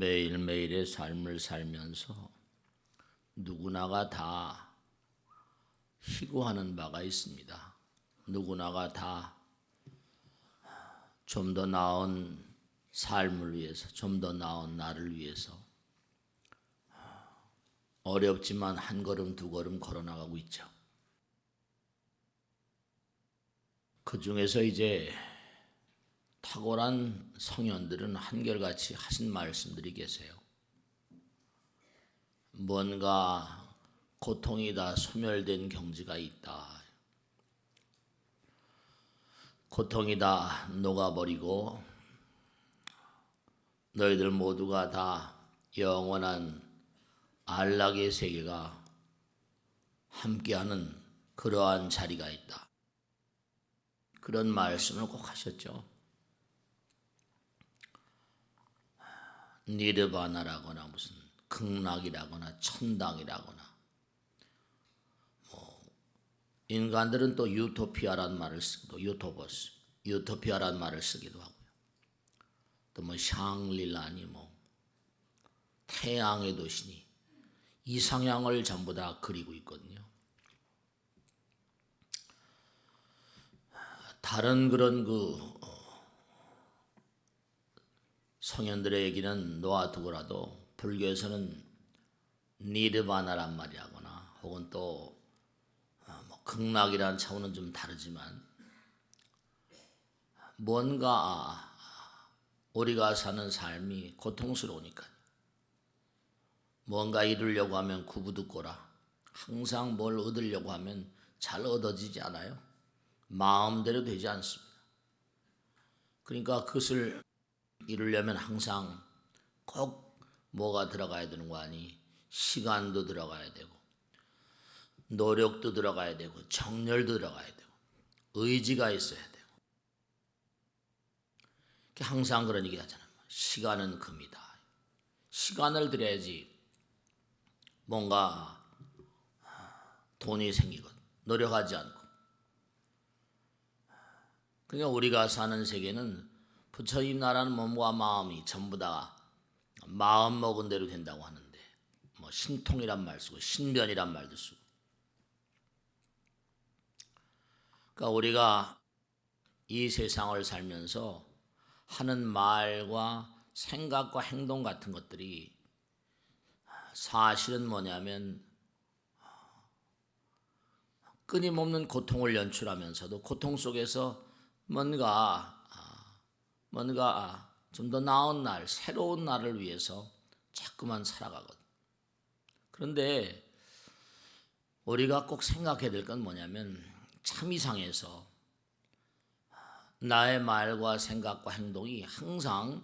매일매일의 삶을 살면서 누구나가 다 희구하는 바가 있습니다. 누구나가 다 좀 더 나은 삶을 위해서, 좀 더 나은 나를 위해서 어렵지만 한 걸음 두 걸음 걸어나가고 있죠. 그 중에서 이제 탁월한 성현들은 한결같이 하신 말씀들이 계세요. 뭔가 고통이 다 소멸된 경지가 있다. 고통이 다 녹아버리고 너희들 모두가 다 영원한 안락의 세계가 함께하는 그러한 자리가 있다. 그런 말씀을 꼭 하셨죠. 니르바나라거나 무슨 극락이라거나 천당이라거나 인간들은 또 유토피아란 말을 쓰기도 유토버스, 유토피아란 말을 쓰기도 하고요. 또 뭐 샹릴라니 뭐 태양의 도시니 이상향을 전부 다 그리고 있거든요. 다른 그런 성현들의 얘기는 놓아두고라도 불교에서는 니르바나란 말이 하거나 혹은 또 극락이라는 차원은 좀 다르지만 뭔가 우리가 사는 삶이 고통스러우니까 뭔가 이루려고 하면 구부듣거라. 항상 뭘 얻으려고 하면 잘 얻어지지 않아요. 마음대로 되지 않습니다. 그러니까 그것을 이루려면 항상 꼭 뭐가 들어가야 되는 거 아니? 시간도 들어가야 되고 노력도 들어가야 되고 정열도 들어가야 되고 의지가 있어야 되고 항상 그런 얘기 하잖아요. 시간은 금이다. 시간을 들여야지 뭔가 돈이 생기거든. 노력하지 않고. 그러니까 우리가 사는 세계는 부처님 나라는 몸과 마음이 전부 다 마음 먹은 대로 된다고 하는데 뭐 신통이란 말 쓰고 신변이란 말도 쓰고 그러니까 우리가 이 세상을 살면서 하는 말과 생각과 행동 같은 것들이 사실은 뭐냐면 끊임없는 고통을 연출하면서도 고통 속에서 뭔가 좀 더 나은 날, 새로운 날을 위해서 자꾸만 살아가거든. 그런데 우리가 꼭 생각해야 될 건 뭐냐면 참 이상해서 나의 말과 생각과 행동이 항상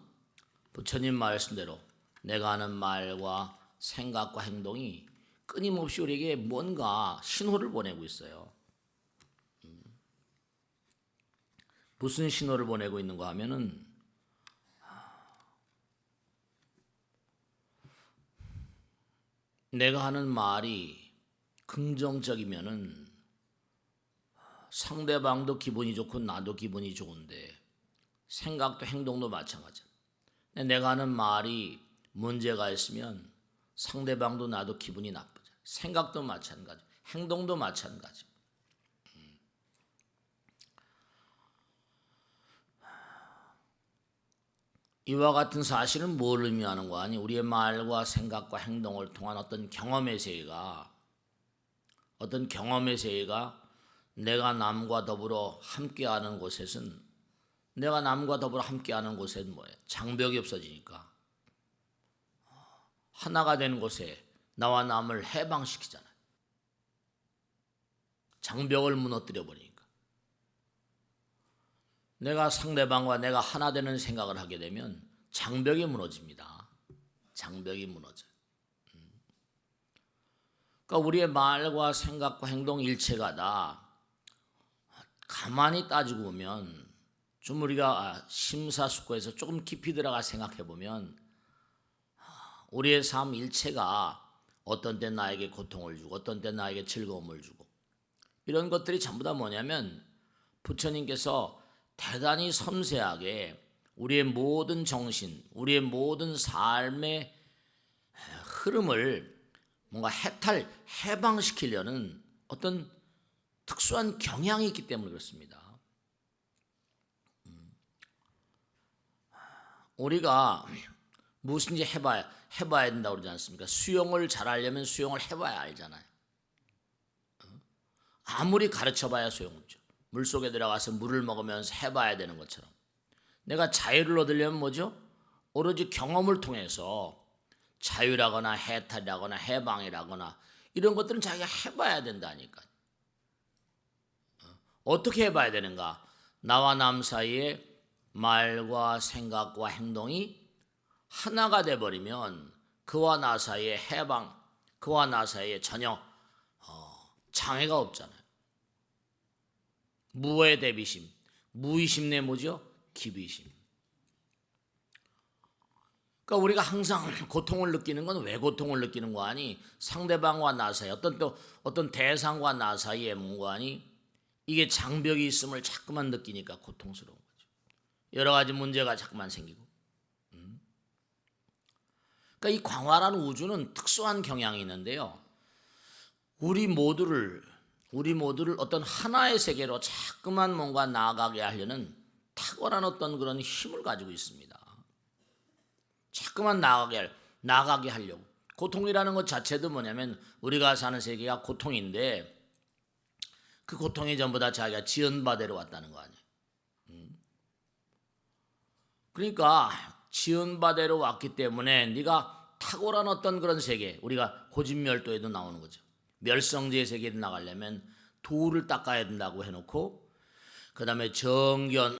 부처님 말씀대로 내가 하는 말과 생각과 행동이 끊임없이 우리에게 뭔가 신호를 보내고 있어요. 무슨 신호를 보내고 있는가 하면은 내가 하는 말이 긍정적이면은 상대방도 기분이 좋고 나도 기분이 좋은데 생각도 행동도 마찬가지야. 내가 하는 말이 문제가 있으면 상대방도 나도 기분이 나쁘죠. 생각도 마찬가지, 행동도 마찬가지. 이와 같은 사실은 뭘 의미하는 거 아니? 우리의 말과 생각과 행동을 통한 어떤 경험의 세계가 내가 남과 더불어 함께하는 곳에서는 내가 남과 더불어 함께하는 곳에는 뭐예요? 장벽이 없어지니까 하나가 되는 곳에 나와 남을 해방시키잖아요. 장벽을 무너뜨려 버리니까 내가 상대방과 내가 하나 되는 생각을 하게 되면 장벽이 무너집니다. 장벽이 무너져요. 그러니까 우리의 말과 생각과 행동 일체가 다 가만히 따지고 보면 좀 우리가 심사숙고해서 조금 깊이 들어가 생각해 보면 우리의 삶 일체가 어떤 때 나에게 고통을 주고 어떤 때 나에게 즐거움을 주고 이런 것들이 전부 다 뭐냐면 부처님께서 대단히 섬세하게 우리의 모든 정신, 우리의 모든 삶의 흐름을 뭔가 해방시키려는 어떤 특수한 경향이 있기 때문에 그렇습니다. 우리가 무엇인지 해봐야 된다고 그러지 않습니까? 수영을 잘하려면 수영을 해봐야 알잖아요. 아무리 가르쳐봐야 소용없죠. 물속에 들어가서 물을 먹으면서 해봐야 되는 것처럼 내가 자유를 얻으려면 뭐죠? 오로지 경험을 통해서 자유라거나 해탈이라거나 해방이라거나 이런 것들은 자기가 해봐야 된다니까. 어떻게 해봐야 되는가? 나와 남 사이에 말과 생각과 행동이 하나가 돼버리면 그와 나 사이에 해방, 그와 나 사이에 전혀 장애가 없잖아요. 무의 대비심, 무의심 내 뭐죠? 기비심. 그러니까 우리가 항상 고통을 느끼는 건 왜 고통을 느끼는 거 아니? 상대방과 나 사이, 어떤 대상과 나 사이에 뭔가 아니? 이게 장벽이 있음을 자꾸만 느끼니까 고통스러운 거죠. 여러 가지 문제가 자꾸만 생기고. 그러니까 이 광활한 우주는 특수한 경향이 있는데요. 우리 모두를 어떤 하나의 세계로 자꾸만 뭔가 나아가게 하려는 탁월한 어떤 그런 힘을 가지고 있습니다. 자꾸만 나아가게 하려고. 고통이라는 것 자체도 뭐냐면 우리가 사는 세계가 고통인데 그 고통이 전부 다 자기가 지은 바대로 왔다는 거 아니에요. 그러니까 지은 바대로 왔기 때문에 네가 탁월한 어떤 그런 세계, 우리가 고진멸도에도 나오는 거죠. 멸성지의 세계로 나가려면 도를 닦아야 된다고 해놓고 그 다음에 정견,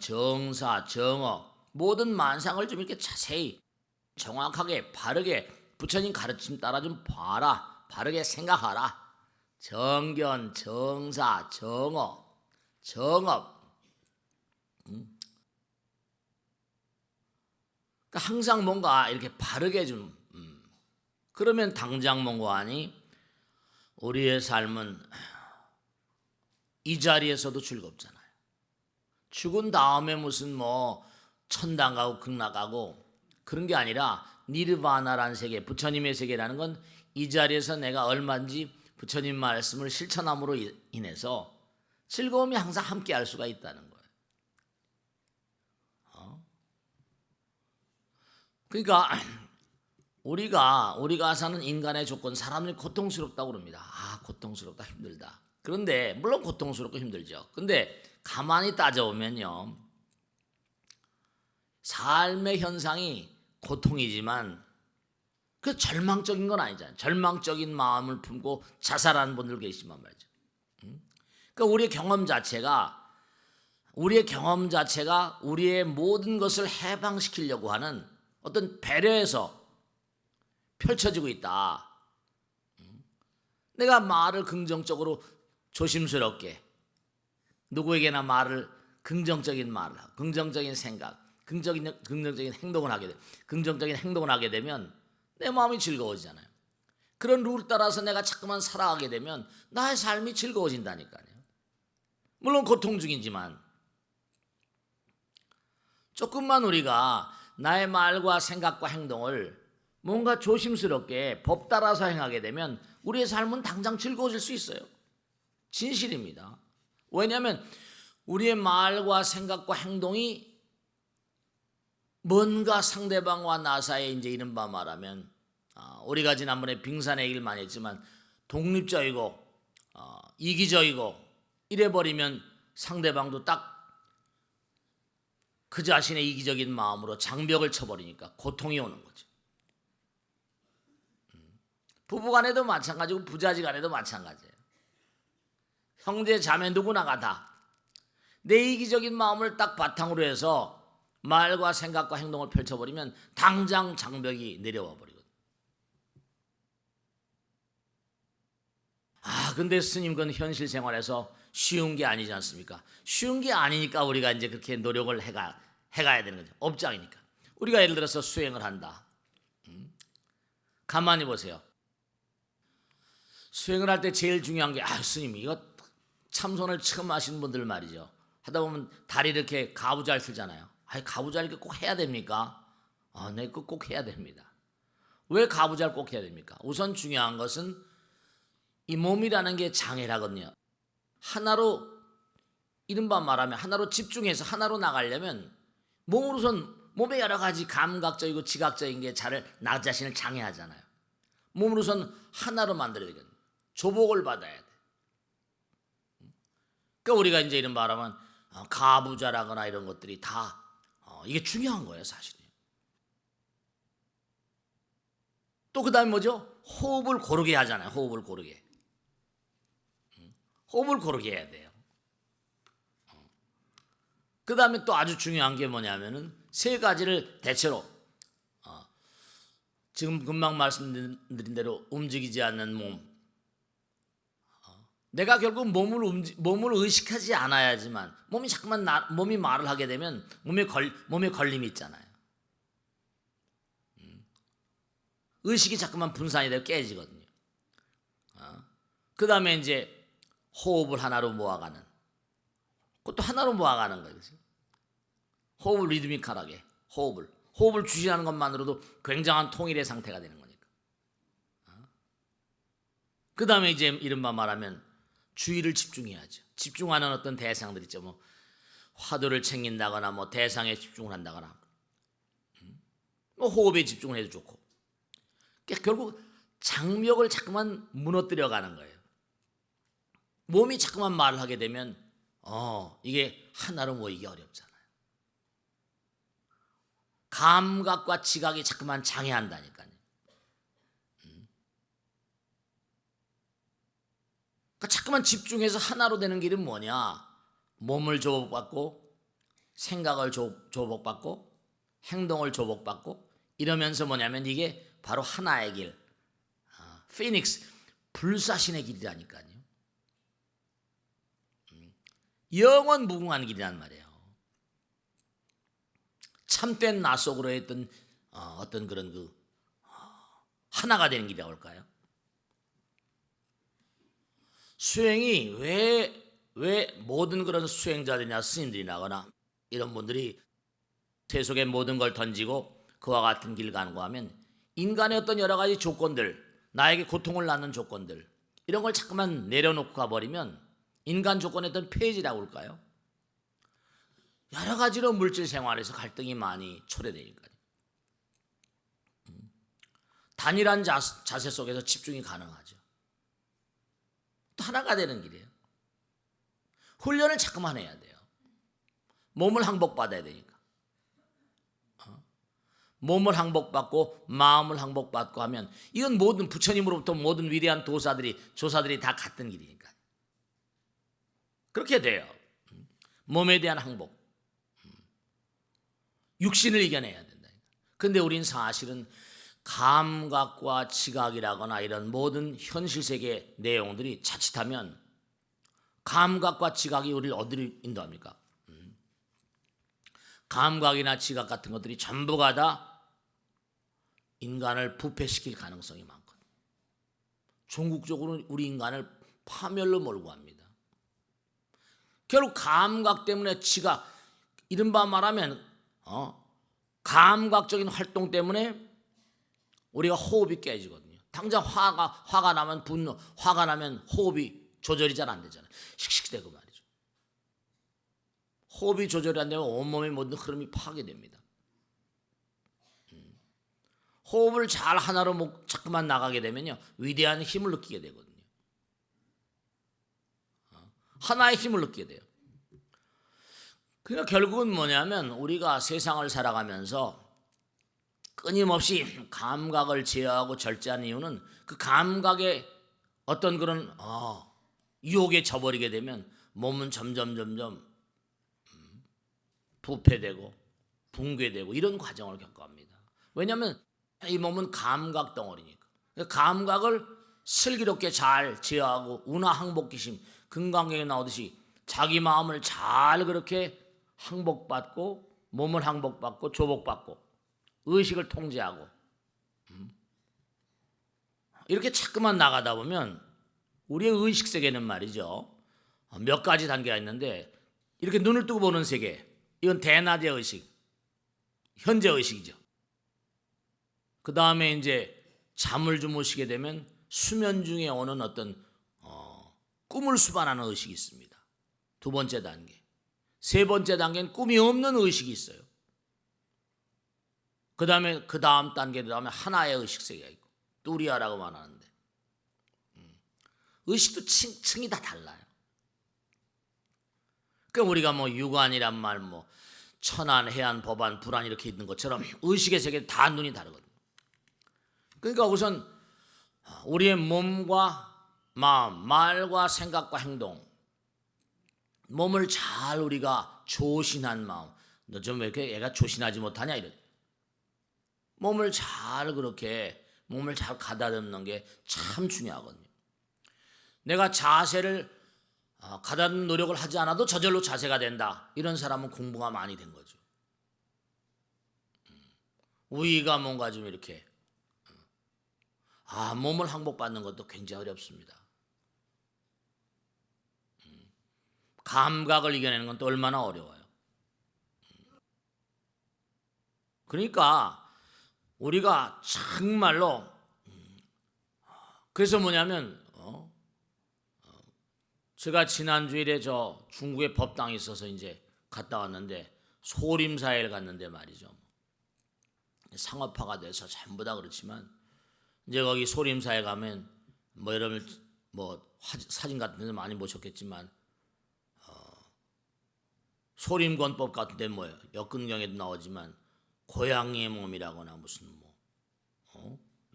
정사, 정어 모든 만상을 좀 이렇게 자세히 정확하게 바르게 부처님 가르침 따라 좀 봐라. 바르게 생각하라. 정견, 정사, 정어, 정업. 그러니까 항상 뭔가 이렇게 바르게 좀 그러면 당장 뭔가 아니 우리의 삶은 이 자리에서도 즐겁잖아요. 죽은 다음에 무슨 뭐 천당 가고 극락 가고 그런 게 아니라 니르바나라는 세계, 부처님의 세계라는 건 이 자리에서 내가 얼마든지 부처님 말씀을 실천함으로 인해서 즐거움이 항상 함께 할 수가 있다는 거예요. 그러니까 우리가 사는 인간의 조건, 사람들이 고통스럽다고 그럽니다. 고통스럽다, 힘들다. 그런데 물론 고통스럽고 힘들죠. 근데 가만히 따져보면요, 삶의 현상이 고통이지만 그 절망적인 건 아니잖아요. 절망적인 마음을 품고 자살하는 분들 계시지만 말이죠. 그러니까 우리의 경험 자체가 우리의 모든 것을 해방시키려고 하는 어떤 배려에서 펼쳐지고 있다. 내가 말을 긍정적으로 조심스럽게 누구에게나 말을 긍정적인 말을 하고 긍정적인 생각, 긍정적인 행동을 하게 돼. 긍정적인 행동을 하게 되면 내 마음이 즐거워지잖아요. 그런 룰 따라서 내가 자꾸만 살아가게 되면 나의 삶이 즐거워진다니까요. 물론 고통 중이지만 조금만 우리가 나의 말과 생각과 행동을 뭔가 조심스럽게 법 따라서 행하게 되면 우리의 삶은 당장 즐거워질 수 있어요. 진실입니다. 왜냐하면 우리의 말과 생각과 행동이 뭔가 상대방과 나 사이에 이제 이른바 말하면 우리가 지난번에 빙산의 얘기를 많이 했지만 독립적이고 이기적이고 이래버리면 상대방도 딱 그 자신의 이기적인 마음으로 장벽을 쳐버리니까 고통이 오는 거죠. 부부간에도 마찬가지고 부자지간에도 마찬가지예요. 형제 자매 누구나가 다 내 이기적인 마음을 딱 바탕으로 해서 말과 생각과 행동을 펼쳐버리면 당장 장벽이 내려와 버리거든요. 근데 스님 그건 현실 생활에서 쉬운 게 아니지 않습니까? 쉬운 게 아니니까 우리가 이제 그렇게 노력을 해가야 되는 거죠. 업장이니까. 우리가 예를 들어서 수행을 한다. 가만히 보세요. 수행을 할 때 제일 중요한 게 스님 이거 참선을 처음 하시는 분들 말이죠. 하다 보면 다리 이렇게 가부좌를 쓰잖아요. 가부좌를 이렇게 꼭 해야 됩니까? 네, 꼭 해야 됩니다. 왜 가부좌를 꼭 해야 됩니까? 우선 중요한 것은 이 몸이라는 게 장애라거든요. 하나로, 이른바 말하면 하나로 집중해서 하나로 나가려면 몸의 여러 가지 감각적이고 지각적인 게 나 자신을 장애하잖아요. 몸으로선 하나로 만들어야 되거든요. 조복을 받아야 돼. 그러니까 우리가 이제 이런 말하면 가부좌라거나 이런 것들이 다 이게 중요한 거예요, 사실은. 또 그다음에 뭐죠? 호흡을 고르게 하잖아요. 호흡을 고르게 해야 돼요. 그 다음에 또 아주 중요한 게 뭐냐면은 세 가지를 대체로 지금 금방 말씀드린 대로 움직이지 않는 몸. 내가 결국 몸을 의식하지 않아야지만 몸이 자꾸만 몸이 말을 하게 되면 몸에 걸림이 있잖아요. 의식이 자꾸만 분산이 되고 깨지거든요. 그 다음에 이제 호흡을 하나로 모아가는, 그것도 하나로 모아가는 거예요. 호흡을 리드미컬하게, 호흡을 주시하는 것만으로도 굉장한 통일의 상태가 되는 거니까. 그 다음에 이제 이른바 말하면 주의를 집중해야죠. 집중하는 어떤 대상들 있죠. 뭐 화두를 챙긴다거나 뭐 대상에 집중을 한다거나 뭐 호흡에 집중을 해도 좋고. 그러니까 결국 장벽을 자꾸만 무너뜨려 가는 거예요. 몸이 자꾸만 말을 하게 되면 이게 하나로 모이기 어렵잖아요. 감각과 지각이 자꾸만 장애한다니까요. 그러니까 자꾸만 집중해서 하나로 되는 길은 뭐냐? 몸을 조복받고 생각을 조복받고 행동을 조복받고 이러면서 뭐냐면 이게 바로 하나의 길, 피닉스, 불사신의 길이라니까요. 영원 무궁한 길이란 말이에요. 참된 나 속으로 했던 어떤 그런 하나가 되는 길이라고 할까요? 수행이 왜 모든 그런 수행자들이나 스님들이나거나 이런 분들이 세속의 모든 걸 던지고 그와 같은 길을 가는가 하면 인간의 어떤 여러 가지 조건들, 나에게 고통을 낳는 조건들 이런 걸 자꾸만 내려놓고 가버리면 인간 조건의 어떤 폐해지라고 할까요? 여러 가지로 물질 생활에서 갈등이 많이 초래되니까요. 단일한 자세 속에서 집중이 가능하죠. 또 하나가 되는 길이에요. 훈련을 자꾸만 해야 돼요. 몸을 항복받아야 되니까. 몸을 항복받고 마음을 항복받고 하면 이건 모든 부처님으로부터 모든 위대한 조사들이 다 같은 길이니까. 그렇게 돼요. 몸에 대한 항복. 육신을 이겨내야 된다. 근데 우린 사실은 감각과 지각이라거나 이런 모든 현실 세계 내용들이 자칫하면 감각과 지각이 우리를 어디로 인도합니까? 감각이나 지각 같은 것들이 전부가 다 인간을 부패시킬 가능성이 많거든요. 종국적으로 우리 인간을 파멸로 몰고 갑니다. 결국 감각 때문에 지각, 이른바 말하면 감각적인 활동 때문에 우리가 호흡이 깨지거든요. 당장 화가 나면 분노, 화가 나면 호흡이 조절이 잘 안 되잖아요. 씩씩대고 말이죠. 호흡이 조절이 안 되면 온몸의 모든 흐름이 파괴됩니다. 호흡을 잘 하나로 자꾸만 나가게 되면요, 위대한 힘을 느끼게 되거든요. 하나의 힘을 느끼게 돼요. 그러니까 결국은 뭐냐면 우리가 세상을 살아가면서 끊임없이 감각을 제어하고 절제하는 이유는 그 감각의 어떤 그런 유혹에 져버리게 되면 몸은 점점 부패되고 붕괴되고 이런 과정을 겪어갑니다. 왜냐하면 이 몸은 감각 덩어리니까. 감각을 슬기롭게 잘 제어하고 운하항복기심, 금강경에 나오듯이 자기 마음을 잘 그렇게 항복받고 몸을 항복받고 조복받고 의식을 통제하고 이렇게 자꾸만 나가다 보면 우리의 의식 세계는 말이죠, 몇 가지 단계가 있는데 이렇게 눈을 뜨고 보는 세계, 이건 대낮의 의식, 현재 의식이죠. 그 다음에 이제 잠을 주무시게 되면 수면 중에 오는 어떤 꿈을 수반하는 의식이 있습니다. 두 번째 단계. 세 번째 단계는 꿈이 없는 의식이 있어요. 그 다음에 그 다음 단계, 그 다음에 하나의 의식 세계가 있고 뚜리아라고 말하는데 의식도 층이 다 달라요. 그러니까 우리가 뭐 유관이란 말, 뭐 천안, 해안, 법안, 불안 이렇게 있는 것처럼 의식의 세계 다 눈이 다르거든요. 그러니까 우선 우리의 몸과 마음, 말과 생각과 행동, 몸을 잘 우리가 조신한 마음, 너 좀 왜 이렇게 애가 조신하지 못하냐 이런. 몸을 잘 그렇게 몸을 잘 가다듬는 게 참 중요하거든요. 내가 자세를 가다듬는 노력을 하지 않아도 저절로 자세가 된다. 이런 사람은 공부가 많이 된 거죠. 우리가 뭔가 좀 이렇게 몸을 항복받는 것도 굉장히 어렵습니다. 감각을 이겨내는 건 또 얼마나 어려워요. 그러니까 우리가 정말로 그래서 뭐냐면 제가 지난 주일에 저 중국의 법당에 있어서 이제 갔다 왔는데 소림사회를 갔는데 말이죠. 상업화가 돼서 전부 다 그렇지만 이제 거기 소림사회 가면 뭐 여러분 뭐 사진 같은 데서 많이 보셨겠지만 소림권법 같은 데 뭐예요? 역근경에도 나오지만 고양이의 몸이라거나 무슨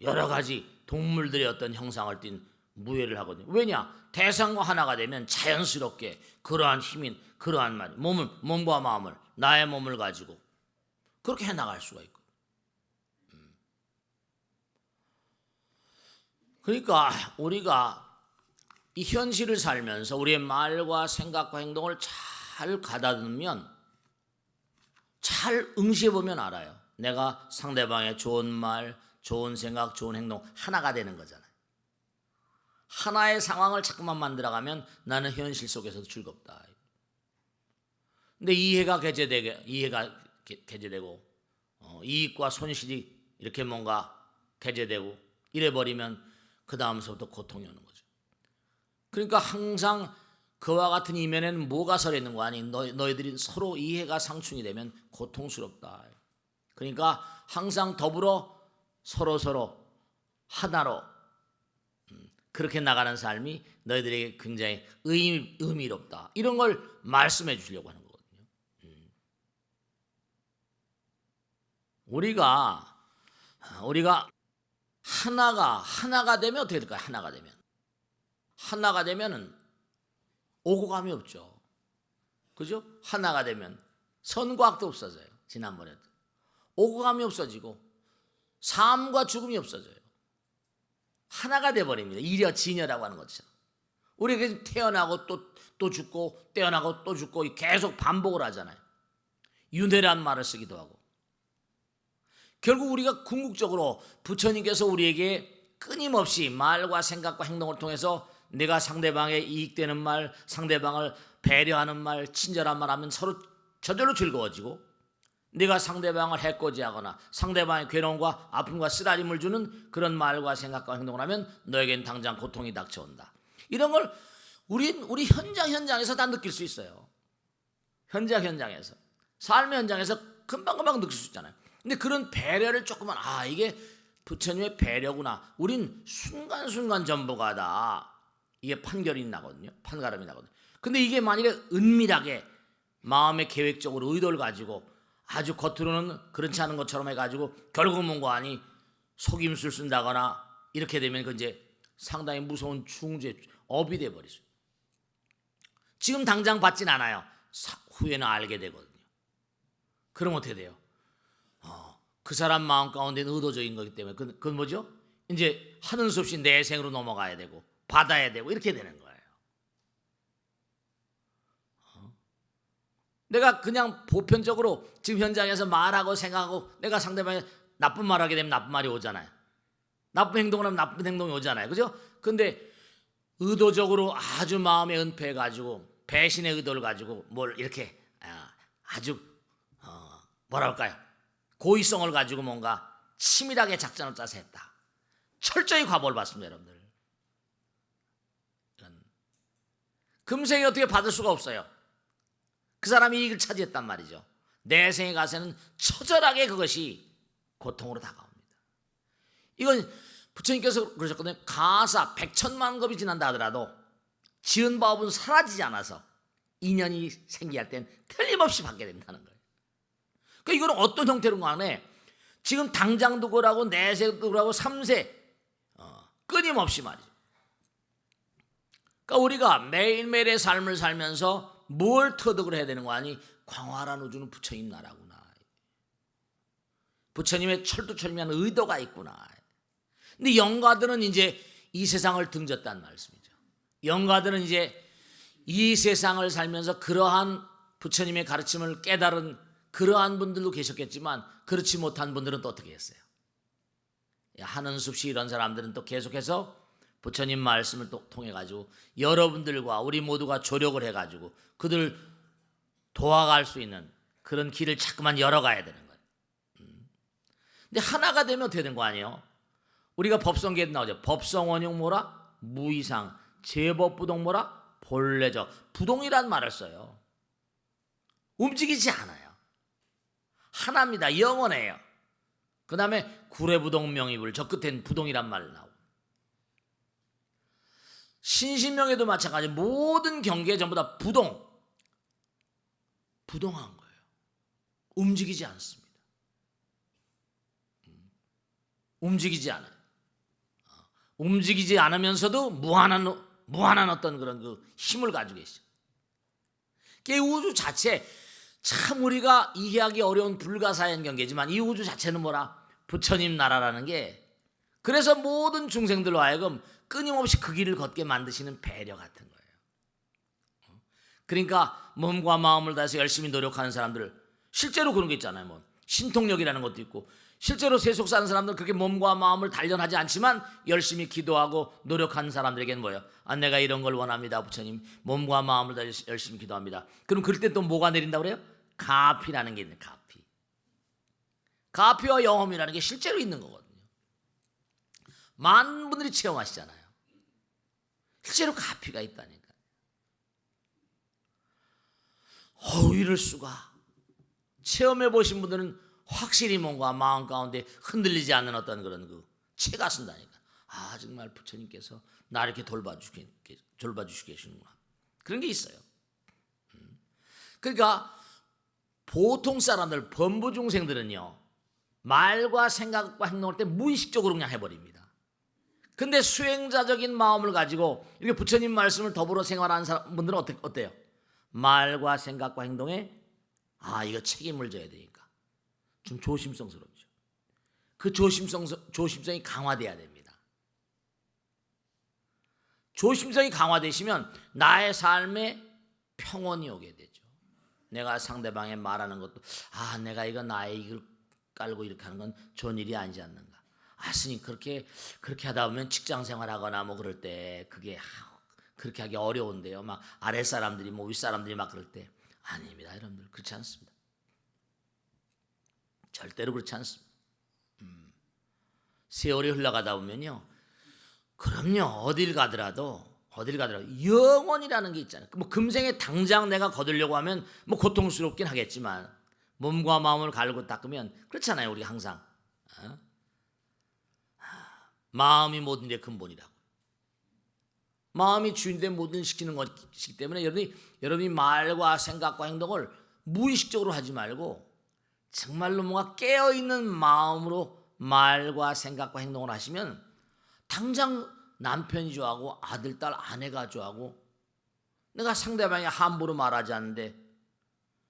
여러 가지 동물들의 어떤 형상을 띈 무예를 하거든요. 왜냐? 대상과 하나가 되면 자연스럽게 그러한 힘인 그러한 말, 몸과 마음을 나의 몸을 가지고 그렇게 해나갈 수가 있고. 그러니까 우리가 이 현실을 살면서 우리의 말과 생각과 행동을 잘 가다듬으면 잘 응시해보면 알아요. 내가 상대방의 좋은 말, 좋은 생각, 좋은 행동 하나가 되는 거잖아요. 하나의 상황을 자꾸만 만들어가면 나는 현실 속에서도 즐겁다. 근데 이해가 개재되고 이익과 손실이 이렇게 뭔가 개재되고 이래버리면 그 다음서부터 고통이 오는 거죠. 그러니까 항상 그와 같은 이면에는 뭐가 서려 있는 거 아니? 너희들이 서로 이해가 상충이 되면 고통스럽다. 그러니까 항상 더불어 서로 하나로 그렇게 나가는 삶이 너희들에게 굉장히 의미롭다. 이런 걸 말씀해 주려고 하는 거거든요. 우리가 하나가 되면 어떻게 될까요? 하나가 되면은 오고 감이 없죠. 그죠? 하나가 되면 선과악도 없어져요. 지난번에도 오고 감이 없어지고 삶과 죽음이 없어져요. 하나가 돼버립니다. 이려지녀라고 하는 것처럼 우리가 태어나고 또 죽고 태어나고 또 죽고 계속 반복을 하잖아요. 윤회란 말을 쓰기도 하고 결국 우리가 궁극적으로 부처님께서 우리에게 끊임없이 말과 생각과 행동을 통해서 내가 상대방에 이익되는 말, 상대방을 배려하는 말, 친절한 말 하면 서로 저절로 즐거워지고 내가 상대방을 해코지하거나 상대방의 괴로움과 아픔과 쓰라림을 주는 그런 말과 생각과 행동을 하면 너에겐 당장 고통이 닥쳐온다. 이런 걸 우리 현장에서 다 느낄 수 있어요. 현장에서 삶의 현장에서 금방금방 느낄 수 있잖아요. 근데 그런 배려를 조금만 이게 부처님의 배려구나. 우린 순간순간 전부가 다 이게 판가름이 나거든요. 근데 이게 만일에 은밀하게 마음의 계획적으로 의도를 가지고 아주 겉으로는 그렇지 않은 것처럼 해가지고 결국은 뭔가 아니 속임수를 쓴다거나 이렇게 되면 그 이제 상당히 무서운 업이 돼버리죠. 지금 당장 받진 않아요. 후에는 알게 되거든요. 그럼 어떻게 돼요? 그 사람 마음 가운데는 의도적인 거기 때문에 그건 뭐죠? 이제 하는 수 없이 내 생으로 넘어가야 되고 받아야 되고 이렇게 되는 거예요. 내가 그냥 보편적으로 지금 현장에서 말하고 생각하고 내가 상대방이 나쁜 말 하게 되면 나쁜 말이 오잖아요. 나쁜 행동을 하면 나쁜 행동이 오잖아요. 그죠? 근데 의도적으로 아주 마음에 은폐해가지고 배신의 의도를 가지고 뭘 이렇게 아주 뭐라 할까요? 고의성을 가지고 뭔가 치밀하게 작전을 짜서 했다. 철저히 과보를 받습니다, 여러분들. 금생에 어떻게 받을 수가 없어요. 그 사람이 이익을 차지했단 말이죠. 내생에 가서는 처절하게 그것이 고통으로 다가옵니다. 이건 부처님께서 그러셨거든요. 가사 100천만 겁이 지난다 하더라도 지은 법은 사라지지 않아서 인연이 생기할 땐 틀림없이 받게 된다는 거예요. 그러니까 이거는 어떤 형태로 간에 지금 당장 두고라고 내세 두고라고 삼세 끊임없이 말이죠. 그러니까 우리가 매일매일의 삶을 살면서 뭘 터득을 해야 되는 거 아니? 광활한 우주는 부처님 나라구나. 부처님의 철두철미한 의도가 있구나. 근데 영가들은 이제 이 세상을 등졌다는 말씀이죠. 영가들은 이제 이 세상을 살면서 그러한 부처님의 가르침을 깨달은 그러한 분들도 계셨겠지만 그렇지 못한 분들은 또 어떻게 했어요? 한은숙 씨 이런 사람들은 또 계속해서 부처님 말씀을 또 통해 가지고 여러분들과 우리 모두가 조력을 해 가지고 그들 도와갈 수 있는 그런 길을 자꾸만 열어가야 되는 거예요. 근데 하나가 되면 어떻게 된 거 아니에요? 우리가 법성계에 나오죠. 법성원용 뭐라? 무이상. 제법부동 뭐라? 본래적. 부동이란 말을 써요. 움직이지 않아요. 하나입니다. 영원해요. 그 다음에 구례부동 명의불. 저 끝엔 부동이란 말 나오고. 신신명에도 마찬가지. 모든 경계에 전부 다 부동한 거예요. 움직이지 않습니다. 움직이지 않아요. 움직이지 않으면서도 무한한 어떤 그런 그 힘을 가지고 계시죠. 이 우주 자체 참 우리가 이해하기 어려운 불가사의 경계지만 이 우주 자체는 뭐라? 부처님 나라라는 게 그래서 모든 중생들로 하여금 끊임없이 그 길을 걷게 만드시는 배려 같은 거예요. 그러니까 몸과 마음을 다해서 열심히 노력하는 사람들 실제로 그런 게 있잖아요. 뭐 신통력이라는 것도 있고 실제로 세속 사는 사람들은 그렇게 몸과 마음을 단련하지 않지만 열심히 기도하고 노력하는 사람들에게는 뭐예요? 내가 이런 걸 원합니다. 부처님 몸과 마음을 다해서 열심히 기도합니다. 그럼 그럴 때 또 뭐가 내린다고 그래요? 가피라는 게 있는 가피. 가피와 영험이라는 게 실제로 있는 거거든요. 많은 분들이 체험하시잖아요. 실제로 가피가 있다니까. 이럴 수가. 체험해 보신 분들은 확실히 뭔가 마음 가운데 흔들리지 않는 어떤 그런 그 체가 쓴다니까. 정말 부처님께서 나를 이렇게 돌봐주시고 계시는구나. 그런 게 있어요. 그러니까 보통 사람들, 범부 중생들은요, 말과 생각과 행동할 때 무의식적으로 그냥 해버립니다. 근데 수행자적인 마음을 가지고 이렇게 부처님 말씀을 더불어 생활하는 분들은 어때요? 말과 생각과 행동에 이거 책임을 져야 되니까 좀 조심성스럽죠. 그 조심성이 강화돼야 됩니다. 조심성이 강화되시면 나의 삶에 평온이 오게 되죠. 내가 상대방에 말하는 것도 내가 이거 나의 이익을 깔고 이렇게 하는 건 좋은 일이 아니지 않는가. 스님 그렇게 하다 보면 직장 생활하거나 뭐 그럴 때 그게 그렇게 하기 어려운데요. 막 아랫 사람들이 뭐 윗 사람들이 막 그럴 때 아닙니다, 여러분들. 그렇지 않습니다. 절대로 그렇지 않습니다. 세월이 흘러가다 보면요. 그럼요. 어딜 가더라도 영원이라는 게 있잖아요. 뭐 금생에 당장 내가 거두려고 하면 뭐 고통스럽긴 하겠지만 몸과 마음을 갈고 닦으면 그렇잖아요. 우리가 항상 마음이 모든 게 근본이라고. 마음이 주인데 모든 일 시키는 것이기 때문에 여러분이 말과 생각과 행동을 무의식적으로 하지 말고 정말로 뭔가 깨어있는 마음으로 말과 생각과 행동을 하시면 당장 남편이 좋아하고 아들, 딸, 아내가 좋아하고 내가 상대방이 함부로 말하지 않는데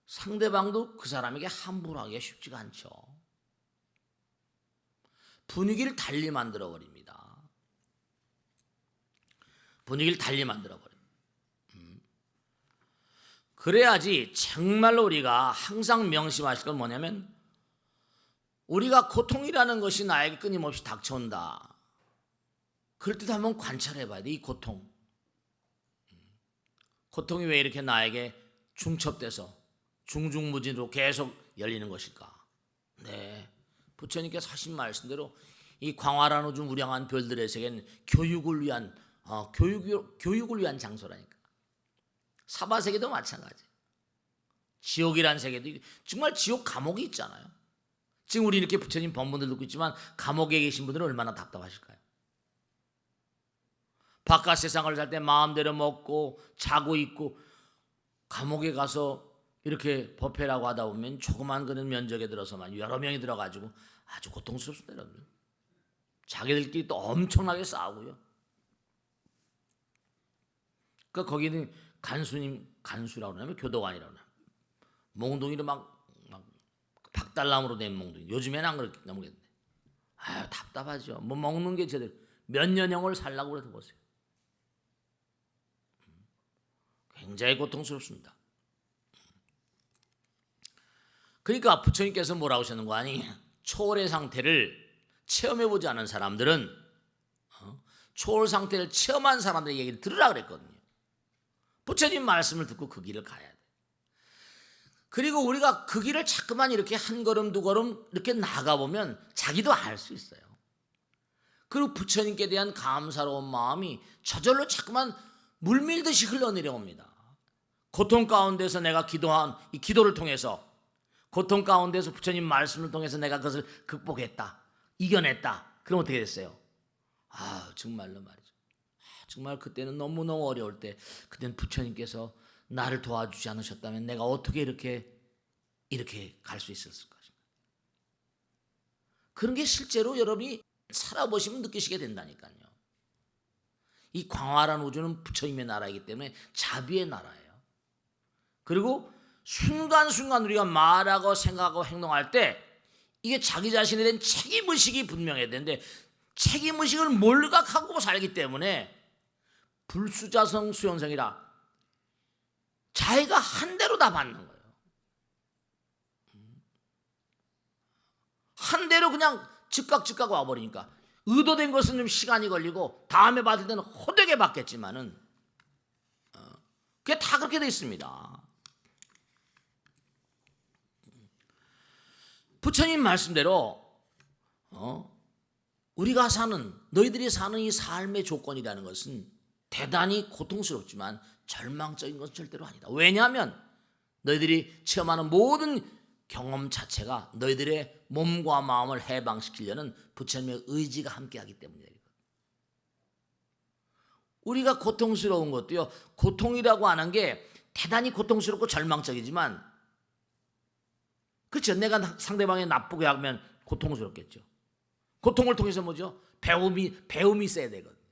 상대방도 그 사람에게 함부로 하기가 쉽지가 않죠. 분위기를 달리 만들어버립니다. 분위기를 달리 만들어버립니다. 그래야지 정말로 우리가 항상 명심하실 건 뭐냐면 우리가 고통이라는 것이 나에게 끊임없이 닥쳐온다. 그럴 때도 한번 관찰해 봐야 돼. 이 고통. 고통이 왜 이렇게 나에게 중첩돼서 중중무진으로 계속 열리는 것일까? 네, 부처님께서 하신 말씀대로 이 광활한 우주 무량한 별들의 세계는 교육을 위한 교육을 위한 장소라니까. 사바 세계도 마찬가지. 지옥이란 세계도 정말 지옥 감옥이 있잖아요. 지금 우리 이렇게 부처님 법문을 듣고 있지만 감옥에 계신 분들은 얼마나 답답하실까요? 바깥 세상을 살 때 마음대로 먹고 자고 있고 감옥에 가서 이렇게 법회라고 하다 보면 조그만 그런 면적에 들어서만 여러 명이 들어가지고 아주 고통스럽습니다, 여러분. 자기들끼리 또 엄청나게 싸우고요. 그러니까 거기는 간수라고 하면 교도관이라고 하면 몽둥이로 막 박달나무로 된 몽둥이. 요즘에는 안 그렇게 넘겠는데. 아유, 답답하죠. 뭐 먹는 게 제대로 몇 년형을 살라고 그래도 보세요. 굉장히 고통스럽습니다. 그러니까 부처님께서 뭐라고 하셨는 거 아니? 초월의 상태를 체험해보지 않은 사람들은 초월 상태를 체험한 사람들의 얘기를 들으라 그랬거든요. 부처님 말씀을 듣고 그 길을 가야 돼. 그리고 우리가 그 길을 자꾸만 이렇게 한 걸음 두 걸음 이렇게 나가보면 자기도 알 수 있어요. 그리고 부처님께 대한 감사로운 마음이 저절로 자꾸만 물밀듯이 흘러내려옵니다. 고통 가운데서 내가 기도한 이 기도를 통해서, 고통 가운데서 부처님 말씀을 통해서 내가 그것을 극복했다, 이겨냈다. 그럼 어떻게 됐어요? 정말로 말이죠. 정말 그때는 너무너무 어려울 때 그때는 부처님께서 나를 도와주지 않으셨다면 내가 어떻게 이렇게 갈 수 있었을 것인가. 그런 게 실제로 여러분이 살아보시면 느끼시게 된다니까요. 이 광활한 우주는 부처님의 나라이기 때문에 자비의 나라예요. 그리고 순간순간 우리가 말하고 생각하고 행동할 때 이게 자기 자신에 대한 책임의식이 분명해야 되는데 책임의식을 몰각하고 살기 때문에 불수자성 수용성이라 자기가 한 대로 다 받는 거예요. 한 대로 그냥 즉각 와버리니까 의도된 것은 좀 시간이 걸리고 다음에 받을 때는 호되게 받겠지만은 그게 다 그렇게 돼 있습니다. 부처님 말씀대로 우리가 너희들이 사는 이 삶의 조건이라는 것은 대단히 고통스럽지만 절망적인 것은 절대로 아니다. 왜냐하면 너희들이 체험하는 모든 경험 자체가 너희들의 몸과 마음을 해방시키려는 부처님의 의지가 함께하기 때문이에요. 우리가 고통스러운 것도요, 고통이라고 하는 게 대단히 고통스럽고 절망적이지만, 그렇죠? 내가 상대방이 나쁘게 하면 고통스럽겠죠. 고통을 통해서 뭐죠? 배움이 있어야 되거든요.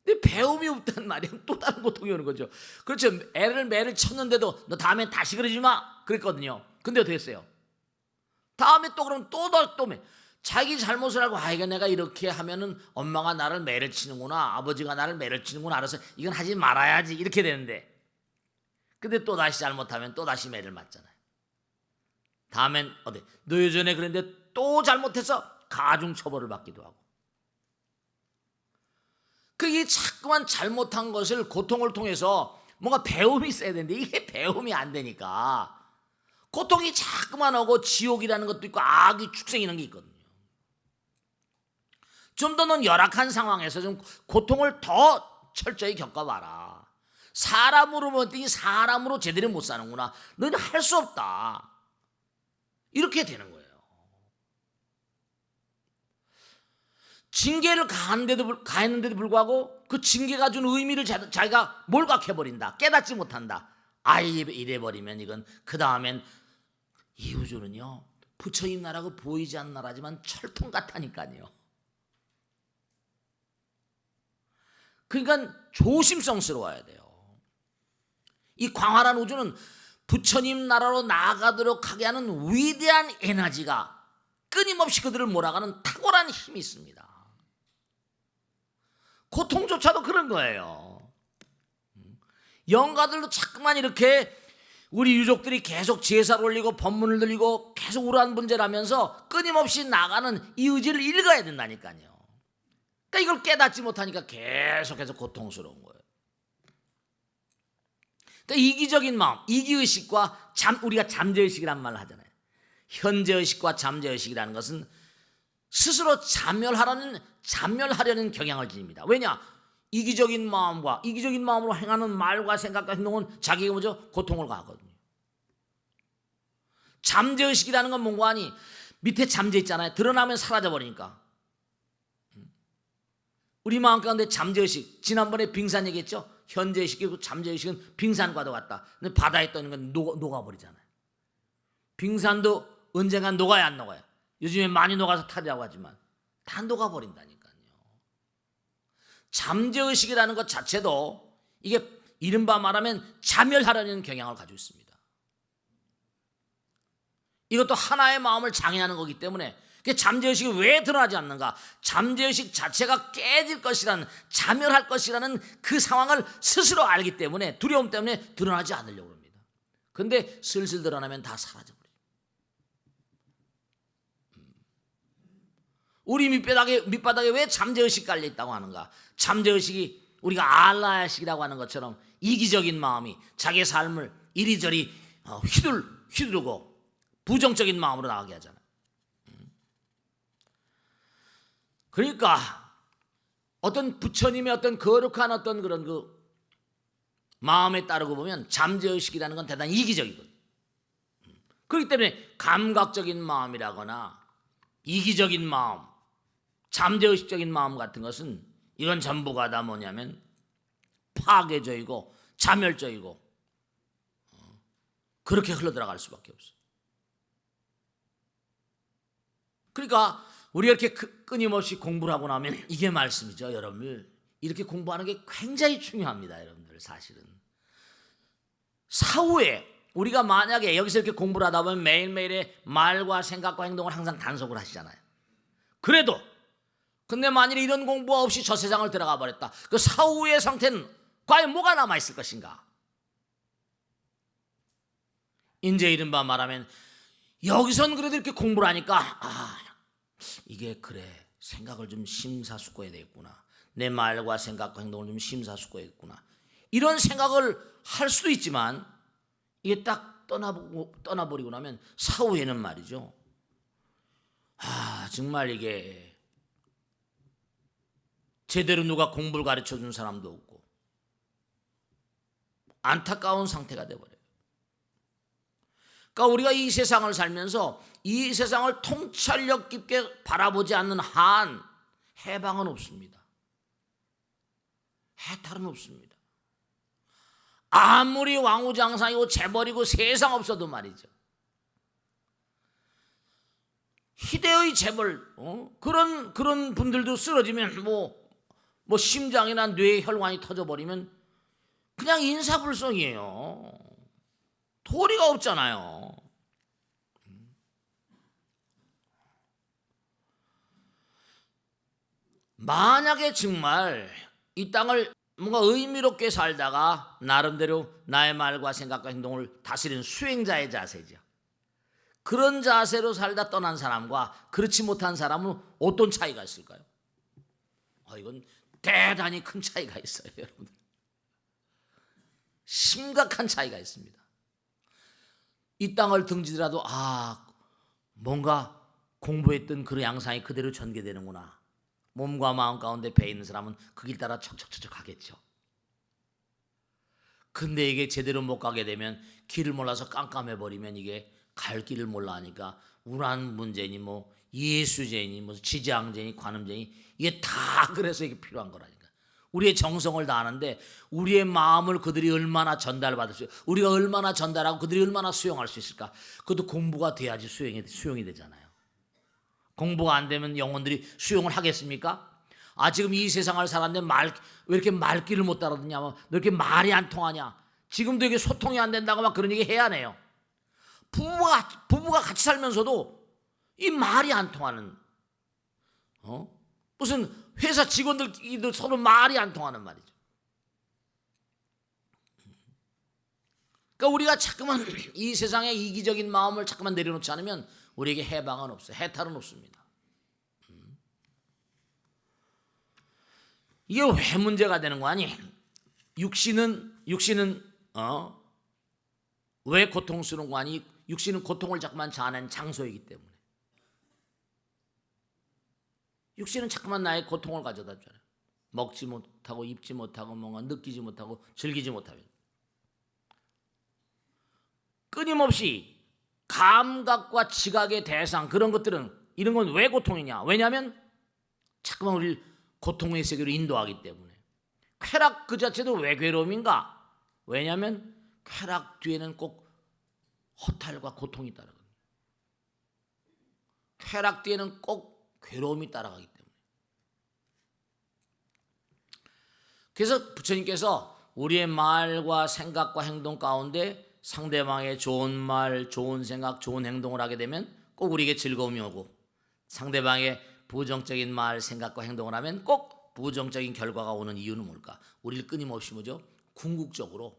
근데 배움이 없단 말이야. 또 다른 고통이 오는 거죠. 그렇죠. 매를 쳤는데도 너 다음엔 다시 그러지 마 그랬거든요. 근데 어떻게 했어요? 다음에 또 그러면 또 자기 잘못을 알고 이거 내가 이렇게 하면은 엄마가 나를 매를 치는구나, 아버지가 나를 매를 치는구나, 알아서 이건 하지 말아야지 이렇게 되는데, 근데 또 다시 잘못하면 또 다시 매를 맞잖아요. 다음엔 너 예전에 그랬는데 또 잘못해서 가중 처벌을 받기도 하고. 그게 자꾸만 잘못한 것을 고통을 통해서 뭔가 배움이 있어야 되는데 이게 배움이 안 되니까 고통이 자꾸만 오고 지옥이라는 것도 있고 악이 축생이라는 게 있거든요. 좀 더 넌 열악한 상황에서 좀 고통을 더 철저히 겪어봐라. 사람으로 보더니 사람으로 제대로 못 사는구나. 너는 할 수 없다. 이렇게 되는 거예요. 징계를 가했는데도 불구하고 그 징계가 준 의미를 자기가 몰각해버린다. 깨닫지 못한다. 이래버리면 이건 그 다음엔 이 우주는요, 부처님 나라고 보이지 않는 나라지만 철통 같다니까요. 그러니까 조심성스러워야 돼요. 이 광활한 우주는 부처님 나라로 나아가도록 하게 하는 위대한 에너지가 끊임없이 그들을 몰아가는 탁월한 힘이 있습니다. 고통조차도 그런 거예요. 영가들도 자꾸만 이렇게 우리 유족들이 계속 제사를 올리고 법문을 들리고 계속 우란 분재라면서 끊임없이 나가는 이 의지를 읽어야 된다니까요. 그러니까 이걸 깨닫지 못하니까 계속해서 고통스러운 거예요. 그러니까 이기적인 마음, 이기의식과 우리가 잠재의식이란 말을 하잖아요. 현재의식과 잠재의식이라는 것은 스스로 자멸하려는 경향을 지닙니다. 왜냐? 이기적인 마음과 이기적인 마음으로 행하는 말과 생각과 행동은 자기가 먼저 고통을 가하거든요. 잠재의식이라는 건 뭔가 하니 밑에 잠재 있잖아요. 드러나면 사라져버리니까. 우리 마음 가운데 잠재의식, 지난번에 빙산 얘기했죠. 현재의식이고 잠재의식은 빙산과도 같다. 근데 바다에 떠 있는 건 녹아버리잖아요. 빙산도 언젠간 녹아야 안 녹아요. 요즘에 많이 녹아서 탈이라고 하지만 다 녹아버린다니까요. 잠재의식이라는 것 자체도 이게 이른바 말하면 자멸하려는 경향을 가지고 있습니다. 이것도 하나의 마음을 장애하는 거기 때문에 잠재의식이 왜 드러나지 않는가? 잠재의식 자체가 깨질 것이라는, 자멸할 것이라는 그 상황을 스스로 알기 때문에, 두려움 때문에 드러나지 않으려고 합니다. 그런데 슬슬 드러나면 다 사라져버려요. 우리 밑바닥에 왜 잠재의식 깔려있다고 하는가? 잠재의식이 우리가 알라야식이라고 하는 것처럼 이기적인 마음이 자기의 삶을 이리저리 휘두르고 부정적인 마음으로 나가게 하잖아요. 그러니까 어떤 부처님의 어떤 거룩한 어떤 그런 그 마음에 따르고 보면 잠재의식이라는 건 대단히 이기적이거든요. 그렇기 때문에 감각적인 마음이라거나 이기적인 마음, 잠재의식적인 마음 같은 것은 이건 전부가 다 뭐냐면 파괴적이고 자멸적이고 그렇게 흘러들어갈 수밖에 없어요. 그러니까 우리가 이렇게 끊임없이 공부를 하고 나면 이게 말씀이죠. 여러분들 이렇게 공부하는 게 굉장히 중요합니다. 여러분들 사실은 사후에 우리가 만약에 여기서 이렇게 공부를 하다 보면 매일매일의 말과 생각과 행동을 항상 단속을 하시잖아요. 그래도 근데 만일에 이런 공부가 없이 저 세상을 들어가 버렸다. 그 사후의 상태는 과연 뭐가 남아있을 것인가? 이제 이른바 말하면 여기선 그래도 이렇게 공부를 하니까 이게 그래 생각을 좀 심사숙고해야 되겠구나. 내 말과 생각과 행동을 좀 심사숙고해야겠구나. 이런 생각을 할 수도 있지만 이게 딱 떠나버리고 나면 사후에는 말이죠. 정말 이게 제대로 누가 공부를 가르쳐준 사람도 없고 안타까운 상태가 돼버려요. 그러니까 우리가 이 세상을 살면서 이 세상을 통찰력 깊게 바라보지 않는 한 해방은 없습니다. 해탈은 없습니다. 아무리 왕우장상이고 재벌이고 세상 없어도 말이죠. 희대의 재벌 그런 분들도 쓰러지면 뭐 심장이나 뇌 혈관이 터져버리면 그냥 인사불성이에요. 도리가 없잖아요. 만약에 정말 이 땅을 뭔가 의미롭게 살다가 나름대로 나의 말과 생각과 행동을 다스리는 수행자의 자세죠. 그런 자세로 살다 떠난 사람과 그렇지 못한 사람은 어떤 차이가 있을까요? 이건 대단히 큰 차이가 있어요, 여러분들. 심각한 차이가 있습니다. 이 땅을 등지더라도 뭔가 공부했던 그 양상이 그대로 전개되는구나. 몸과 마음 가운데 배 있는 사람은 그 길 따라 척척척척 가겠죠. 근데 이게 제대로 못 가게 되면 길을 몰라서 깜깜해버리면 이게 갈 길을 몰라 하니까 우란 문제니 예수제니 지장제니 관음제니 이게 다 그래서 이게 필요한 거라니까. 우리의 정성을 다하는데 우리의 마음을 그들이 얼마나 전달받을 수, 우리가 얼마나 전달하고 그들이 얼마나 수용할 수 있을까? 그것도 공부가 돼야지 수용이 되잖아요. 공부가 안 되면 영혼들이 수용을 하겠습니까? 지금 이 세상을 살았는데 왜 이렇게 말귀를 못 따라듣냐? 왜 이렇게 말이 안 통하냐? 지금도 이게 소통이 안 된다고 막 그런 얘기 해야 해요. 부부가 같이 살면서도 이 말이 안 통하는 무슨 회사 직원들끼리도 서로 말이 안 통하는 말이죠. 그러니까 우리가 자꾸만 이 세상의 이기적인 마음을 자꾸만 내려놓지 않으면 우리에게 해방은 없어요. 해탈은 없습니다. 이게 왜 문제가 되는 거 아니? 육신은 왜 고통스러운 거 아니? 육신은 고통을 자꾸만 자아낸 장소이기 때문에. 육신은 자꾸만 나의 고통을 가져다 줘요. 먹지 못하고 입지 못하고 뭔가 느끼지 못하고 즐기지 못하면 끊임없이 감각과 지각의 대상 그런 것들은 이런 건 왜 고통이냐? 왜냐하면 자꾸만 우리를 고통의 세계로 인도하기 때문에. 쾌락 그 자체도 왜 괴로움인가? 왜냐하면 쾌락 뒤에는 꼭 허탈과 고통이 따라갑니다. 쾌락 뒤에는 꼭 괴로움이 따라가기 때문에. 그래서 부처님께서 우리의 말과 생각과 행동 가운데 상대방의 좋은 말, 좋은 생각, 좋은 행동을 하게 되면 꼭 우리에게 즐거움이 오고, 상대방의 부정적인 말, 생각과 행동을 하면 꼭 부정적인 결과가 오는 이유는 뭘까? 우리를 끊임없이 뭐죠? 궁극적으로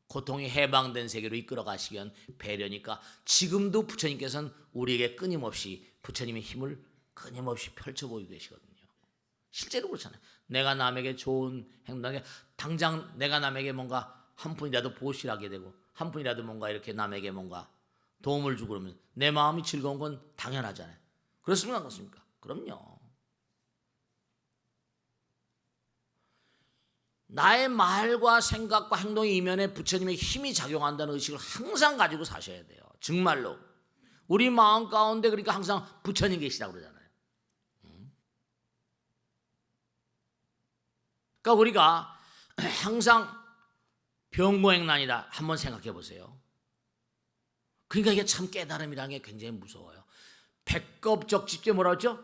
고통이 해방된 세계로 이끌어 가시기 위한 배려니까 지금도 부처님께서는 우리에게 끊임없이 부처님의 힘을 끊임없이 펼쳐 보이고 계시거든요. 실제로 그렇잖아요. 내가 남에게 좋은 행동에 당장 내가 남에게 뭔가 한 푼이라도 보시하게 되고 한 푼이라도 뭔가 이렇게 남에게 뭔가 도움을 주고 그러면 내 마음이 즐거운 건 당연하잖아요. 그렇습니까? 그렇습니까? 그럼요. 나의 말과 생각과 행동의 이면에 부처님의 힘이 작용한다는 의식을 항상 가지고 사셔야 돼요. 정말로. 우리 마음 가운데 그러니까 항상 부처님 계시다고 그러잖아요. 그러니까 우리가 항상 병고행난이다 한번 생각해 보세요. 그러니까 이게 참 깨달음이라는 게 굉장히 무서워요. 백겁적집제 뭐라 했죠?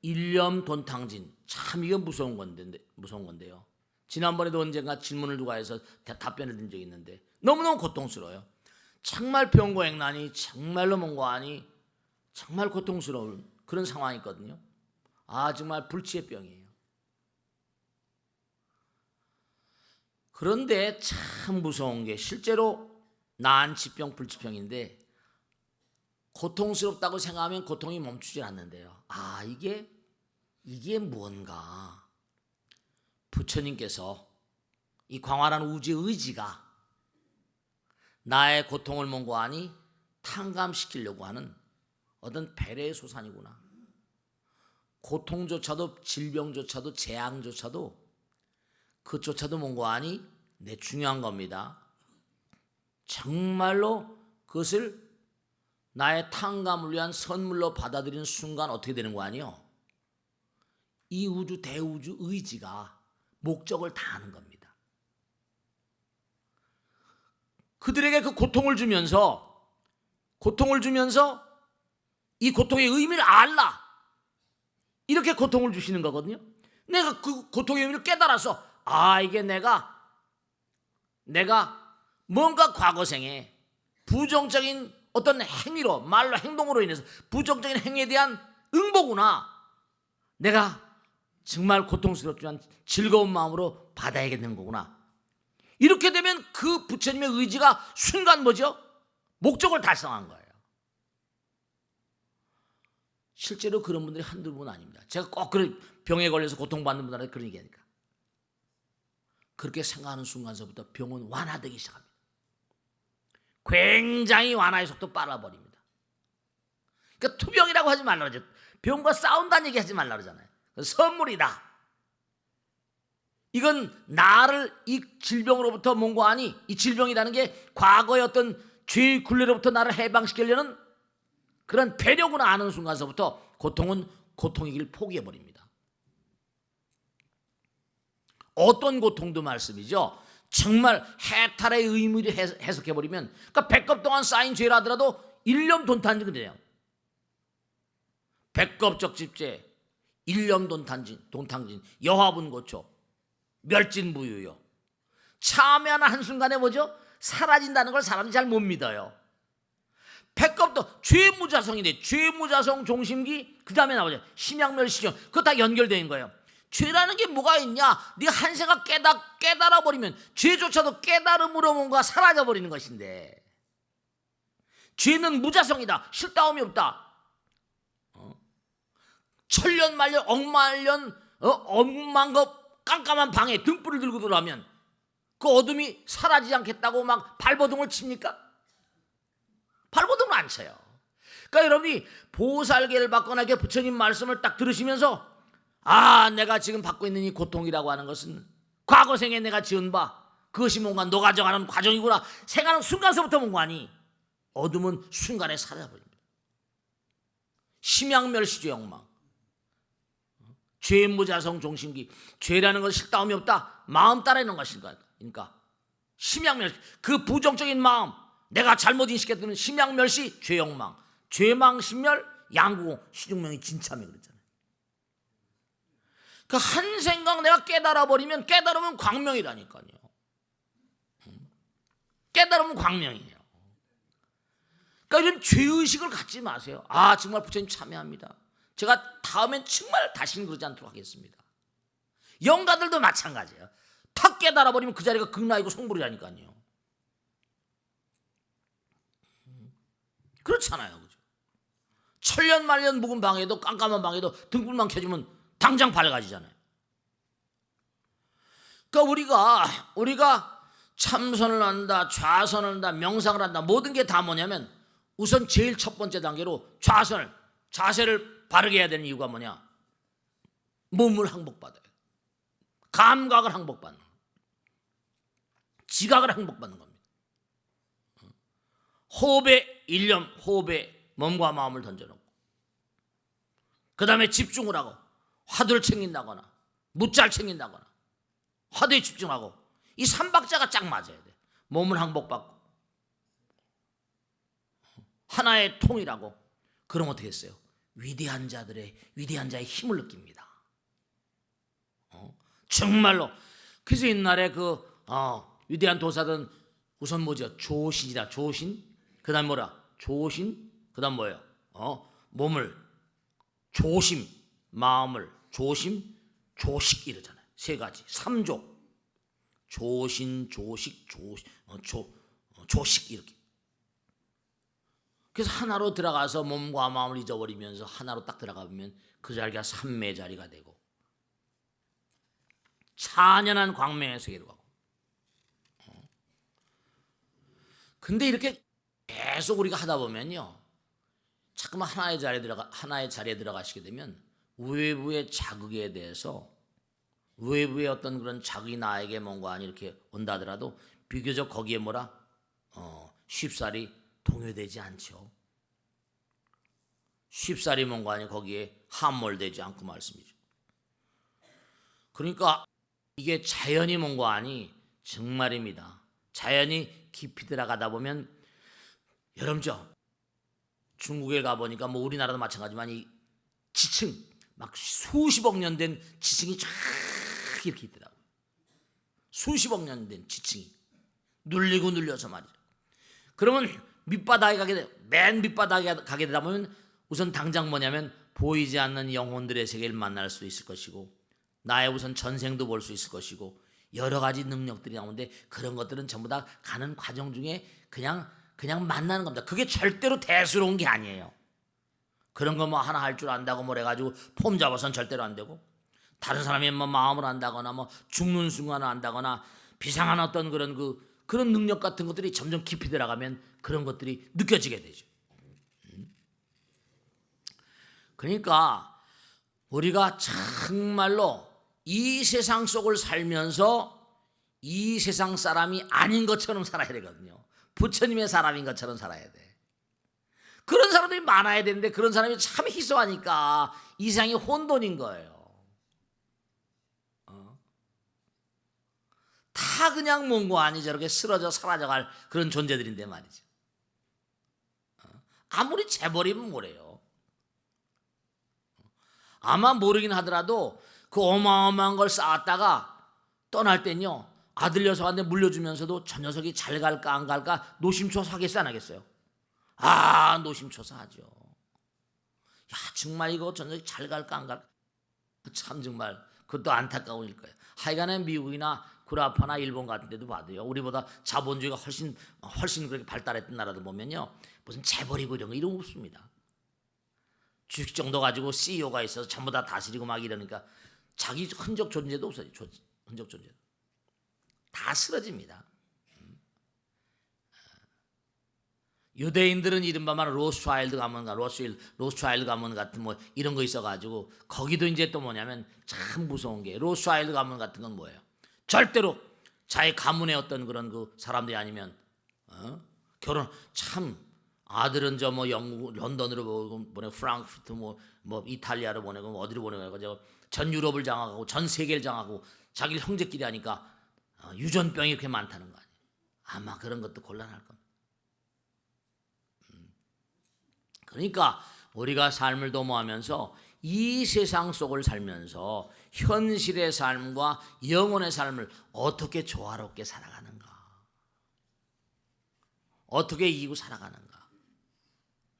일념돈탕진. 참 이건 무서운 건데요. 지난번에도 언젠가 질문을 누가 해서 답변을 드린 적이 있는데 너무너무 고통스러워요. 정말 병고행난이 정말로 뭔가하니 정말 고통스러운 그런 상황이 있거든요. 아 정말 불치의 병이에요. 그런데 참 무서운 게 실제로 난치병, 불치병인데 고통스럽다고 생각하면 고통이 멈추지 않는데요. 아 이게 무언가 부처님께서 이 광활한 우주의 의지가 나의 고통을 뭔고하니 탕감시키려고 하는 어떤 배려의 소산이구나. 고통조차도 질병조차도 재앙조차도 그조차도 뭔고하니 내 중요한 겁니다. 정말로 그것을 나의 탕감을 위한 선물로 받아들이는 순간 어떻게 되는 거 아니요? 이 우주 대우주 의지가 목적을 다하는 겁니다. 그들에게 그 고통을 주면서 이 고통의 의미를 알라. 이렇게 고통을 주시는 거거든요. 내가 그 고통의 의미를 깨달아서 아 이게 내가 뭔가 과거생에 부정적인 어떤 행위로 말로 행동으로 인해서 부정적인 행위에 대한 응보구나. 내가 정말 고통스럽지만 즐거운 마음으로 받아야겠는 거구나. 이렇게 되면 그 부처님의 의지가 순간 뭐죠? 목적을 달성한 거예요. 실제로 그런 분들이 한두 분 아닙니다. 제가 꼭 그런 병에 걸려서 고통받는 분들한테 그런 얘기하니까 그렇게 생각하는 순간서부터 병은 완화되기 시작합니다. 굉장히 완화의 속도 빨라버립니다. 그러니까 투병이라고 하지 말라 그러죠. 병과 싸운다는 얘기 하지 말라 그러잖아요. 선물이다. 이건 나를 이 질병으로부터 뭔고하니 이 질병이라는 게 과거의 어떤 죄의 굴레로부터 나를 해방시키려는 그런 배려구나 아는 순간서부터 고통은 고통이길 포기해버립니다. 어떤 고통도 말씀이죠. 정말 해탈의 의미를 해석해버리면 그러니까 100겁 동안 쌓인 죄라 하더라도 1년 돈탄진 그래요. 100겁적집제, 1년 돈탕진, 여화분고초, 멸진부유요. 참여하는 한순간에 뭐죠? 사라진다는 걸 사람들이 잘 못 믿어요. 100겁도 죄무자성인데 죄무자성 종심기 그 다음에 나오죠. 심양멸시정 그거 다 연결되는 거예요. 죄라는 게 뭐가 있냐? 네가 한 생각 깨달아버리면 죄조차도 깨달음으로 뭔가 사라져버리는 것인데 죄는 무자성이다. 실다움이 없다. 천년만년 억만년 억만거 깜깜한 방에 등불을 들고 들어가면 그 어둠이 사라지지 않겠다고 막 발버둥을 칩니까? 발버둥을 안 쳐요. 그러니까 여러분이 보살계를 받거나 이렇게 부처님 말씀을 딱 들으시면서 내가 지금 받고 있는 이 고통이라고 하는 것은 과거 생에 내가 지은 바 그것이 뭔가 녹아져가는 과정이구나 생각하는 순간서부터 뭔가 아니 어둠은 순간에 사라져버립니다. 심양멸시죄 욕망, 죄무자성 종심기, 죄라는 것은 실다움이 없다. 마음 따라 있는 것인가. 그러니까 심양멸시, 그 부정적인 마음, 내가 잘못 인식했던 심양멸시, 죄욕망, 죄망심멸, 양구공, 시중명이 진참이 그랬잖아요. 그 한 생각 내가 깨달아버리면 깨달으면 광명이라니까요. 깨달으면 광명이에요. 그러니까 이런 죄의식을 갖지 마세요. 정말 부처님 참여합니다. 제가 다음엔 정말 다시는 그러지 않도록 하겠습니다. 영가들도 마찬가지예요. 탁 깨달아버리면 그 자리가 극락이고 성불이라니까요. 그렇잖아요. 그죠? 천년만년 묵은 방에도 깜깜한 방에도 등불만 켜주면 당장 밝아지잖아요. 그러니까 우리가 참선을 한다, 좌선을 한다, 명상을 한다, 모든 게 다 뭐냐면 우선 제일 첫 번째 단계로 자세를 바르게 해야 되는 이유가 뭐냐? 몸을 항복받아요. 감각을 항복받는 거예요. 지각을 항복받는 겁니다. 호흡에 일념, 호흡에 몸과 마음을 던져놓고 그 다음에 집중을 하고 화두를 챙긴다거나 묻자를 챙긴다거나 화두에 집중하고 이 삼박자가 짝 맞아야 돼. 몸을 항복받고 하나의 통이라고. 그럼 어떻게 했어요? 위대한 자의 힘을 느낍니다. 정말로. 그래서 옛날에 위대한 도사들은 우선 뭐죠? 조신이다. 조신. 그 다음 뭐라? 조신. 그 다음 뭐예요? 몸을 조심, 마음을 조심, 조식 이러잖아요. 세 가지. 3조. 조신, 조식, 조식 이렇게. 그래서 하나로 들어가서 몸과 마음을 잊어버리면서 하나로 딱 들어가면 그 자리가 삼매 자리가 되고 찬연한 광명의 세계로 가고. 근데 이렇게 계속 우리가 하다 보면요, 자꾸만 하나의 자리에 들어가시게 되면 외부의 자극에 대해서 외부의 어떤 그런 자극이 나에게 뭔가 이렇게 온다 하더라도 비교적 거기에 쉽사리 동요되지 않죠. 쉽사리 뭔가 아니 거기에 함몰되지 않고 말씀이죠. 그러니까 이게 자연이 뭔가 아니 정말입니다. 자연이 깊이 들어가다 보면 여러분죠. 중국에 가보니까 우리나라도 마찬가지지만 이 지층 막 수십억 년 된 지층이 쫙 이렇게 있더라고요. 수십억 년 된 지층이 눌리고 눌려서 말이죠. 그러면 맨 밑바닥에 가게 되다 보면 우선 당장 뭐냐면 보이지 않는 영혼들의 세계를 만날 수 있을 것이고 나의 우선 전생도 볼 수 있을 것이고 여러 가지 능력들이 나오는데 그런 것들은 전부 다 가는 과정 중에 그냥 만나는 겁니다. 그게 절대로 대수로운 게 아니에요. 그런 거 하나 할 줄 안다고 해가지고 폼 잡아서는 절대로 안 되고 다른 사람이 마음을 안다거나 죽는 순간을 안다거나 비상한 어떤 그런 능력 같은 것들이 점점 깊이 들어가면 그런 것들이 느껴지게 되죠. 그러니까 우리가 정말로 이 세상 속을 살면서 이 세상 사람이 아닌 것처럼 살아야 되거든요. 부처님의 사람인 것처럼 살아야 돼. 그런 사람들이 많아야 되는데 그런 사람이 참 희소하니까 이 세상이 혼돈인 거예요. 다 그냥 뭔고 아니 저렇게 쓰러져 사라져갈 그런 존재들인데 말이죠. 아무리 재벌이면 뭐래요. 아마 모르긴 하더라도 그 어마어마한 걸 쌓았다가 떠날 땐요 아들 녀석한테 물려주면서도 저 녀석이 잘 갈까 안 갈까 노심초사 하겠어요 안 하겠어요? 노심초사 하죠. 야 정말 이거 저 녀석이 잘 갈까 안 갈까 참 정말 그것도 안타까운 일 거예요. 하여간에 미국이나 구라파나 일본 같은 데도 봐도요 우리보다 자본주의가 훨씬 그렇게 발달했던 나라들 보면요 무슨 재벌이고 이런 거 없습니다. 주식 정도 가지고 CEO가 있어서 전부 다 다스리고 막 이러니까 자기 흔적 존재도 없어요. 흔적 존재. 다 쓰러집니다. 유대인들은 이른바 로스차일드 가문 같은 뭐 이런 거 있어가지고 거기도 이제 또 뭐냐면 참 무서운 게 로스차일드 가문 같은 건 뭐예요? 절대로 자기 가문의 어떤 그런 그 사람들이 아니면 결혼 참 아들은 저 뭐 영국 런던으로 보내고 프랑크푸르트 뭐 이탈리아로 보내고 뭐 어디로 보내고 전 유럽을 장악하고 전 세계를 장악하고 자기 형제끼리 하니까 유전병이 그렇게 많다는 거 아니에요? 아마 그런 것도 곤란할 겁니다. 그러니까 우리가 삶을 도모하면서 이 세상 속을 살면서 현실의 삶과 영혼의 삶을 어떻게 조화롭게 살아가는가, 어떻게 이기고 살아가는가.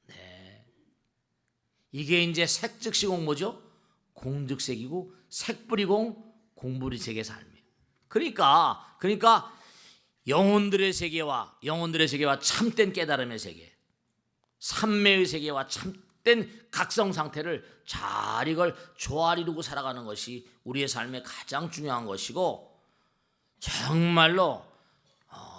네, 이게 이제 색즉시공 뭐죠? 공즉색이고 색불이공 공불이색의 삶이에요. 그러니까 영혼들의 세계와 참된 깨달음의 세계, 삼매의 세계와 참된 각성 상태를 잘 이걸 조화를 이루고 살아가는 것이 우리의 삶의 가장 중요한 것이고, 정말로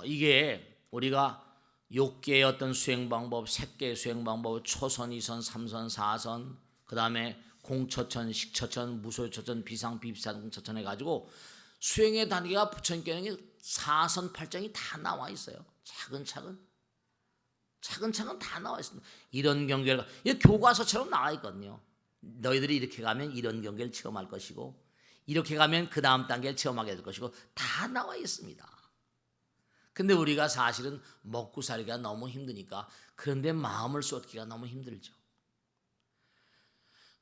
이게 우리가 6개의 어떤 수행 방법, 색계의 수행 방법, 초선, 2선, 3선, 4선, 그 다음에 공처천, 식처천, 무소처천, 비상, 비비상 처천 해가지고 수행의 단계가 부처님께는 4선 8장이 다 나와 있어요. 차근차근 다 나와 있습니다. 이런 경계를, 이 교과서처럼 나와 있거든요. 너희들이 이렇게 가면 이런 경계를 체험할 것이고, 이렇게 가면 그 다음 단계를 체험하게 될 것이고, 다 나와 있습니다. 근데 우리가 사실은 먹고 살기가 너무 힘드니까 그런데 마음을 쏟기가 너무 힘들죠.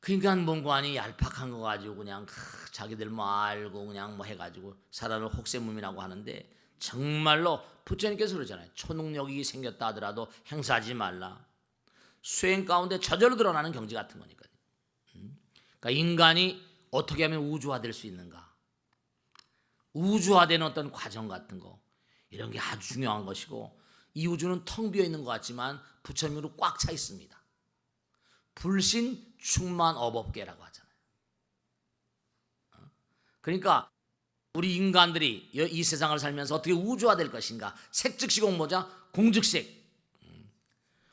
그러니까 뭔가니 얄팍한 거 가지고 그냥 자기들 뭐 알고 그냥 뭐 해가지고 살아는 혹세무민이라고 하는데, 정말로 부처님께서 그러잖아요. 초능력이 생겼다 하더라도 행사하지 말라. 수행 가운데 저절로 드러나는 경지 같은 거니까요. 그러니까 인간이 어떻게 하면 우주화될 수 있는가, 우주화되는 어떤 과정 같은 거, 이런 게 아주 중요한 것이고, 이 우주는 텅 비어 있는 것 같지만 부처님으로 꽉 차 있습니다. 불신 충만 업업계라고 하잖아요. 그러니까 우리 인간들이 이 세상을 살면서 어떻게 우주화될 것인가, 색즉시공 뭐자? 공즉색,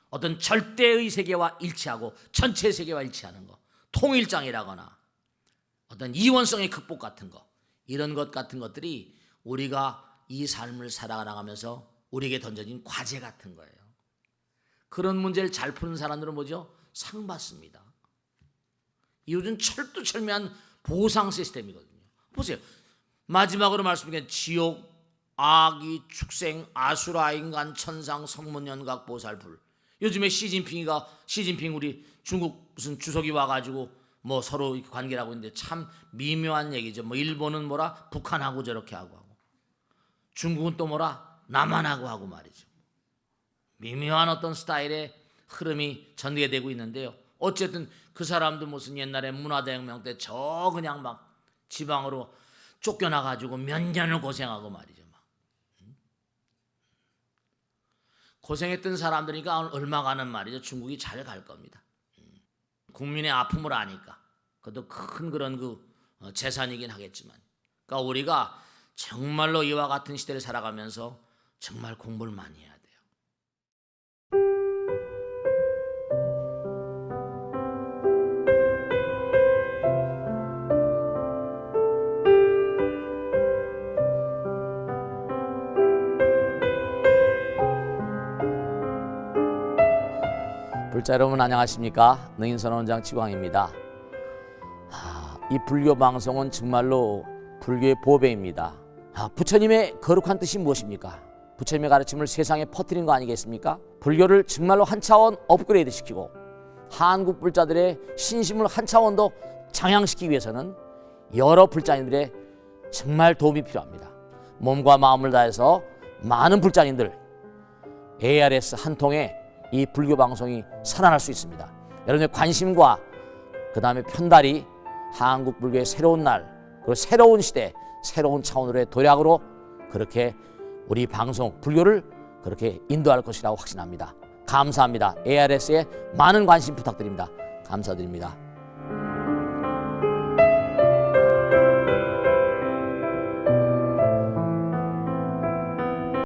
어떤 절대의 세계와 일치하고 전체 세계와 일치하는 거, 통일장이라거나 어떤 이원성의 극복 같은 거, 이런 것 같은 것들이 우리가 이 삶을 살아가면서 우리에게 던져진 과제 같은 거예요. 그런 문제를 잘 푸는 사람들은 뭐죠? 상 받습니다. 이 요즘 철두철미한 보상 시스템이거든요. 보세요. 마지막으로 말씀드린 지옥, 아기, 축생, 아수라, 인간, 천상, 성문연각, 보살불. 요즘에 시진핑 우리 중국 무슨 주석이 와가지고 뭐 서로 관계를 하고 있는데 참 미묘한 얘기죠. 뭐 일본은 뭐라 북한하고 저렇게 하고 중국은 또 뭐라 남한하고 하고 말이죠. 미묘한 어떤 스타일의 흐름이 전개되고 있는데요. 어쨌든 그 사람도 무슨 옛날에 문화대혁명 때 저 그냥 막 지방으로 쫓겨나가지고 몇 년을 고생하고 말이죠. 막. 고생했던 사람들이니까 얼마 가는 말이죠. 중국이 잘 갈 겁니다. 국민의 아픔을 아니까. 그것도 큰 그런 재산이긴 하겠지만. 그러니까 우리가 정말로 이와 같은 시대를 살아가면서 정말 공부를 많이 해야 돼요. 불자 여러분 안녕하십니까? 능인선원장 지광입니다. 이 불교 방송은 정말로 불교의 보배입니다. 부처님의 거룩한 뜻이 무엇입니까? 부처님의 가르침을 세상에 퍼뜨린 거 아니겠습니까? 불교를 정말로 한 차원 업그레이드 시키고 한국 불자들의 신심을 한 차원 더 장양시키기 위해서는 여러 불자님들의 정말 도움이 필요합니다. 몸과 마음을 다해서 많은 불자님들 ARS 한 통에 이 불교 방송이 살아날 수 있습니다. 여러분의 관심과 그 다음에 편달이 한국 불교의 새로운 날, 그리고 새로운 시대, 새로운 차원으로의 도약으로 그렇게 우리 방송 불교를 그렇게 인도할 것이라고 확신합니다. 감사합니다. ARS에 많은 관심 부탁드립니다. 감사드립니다.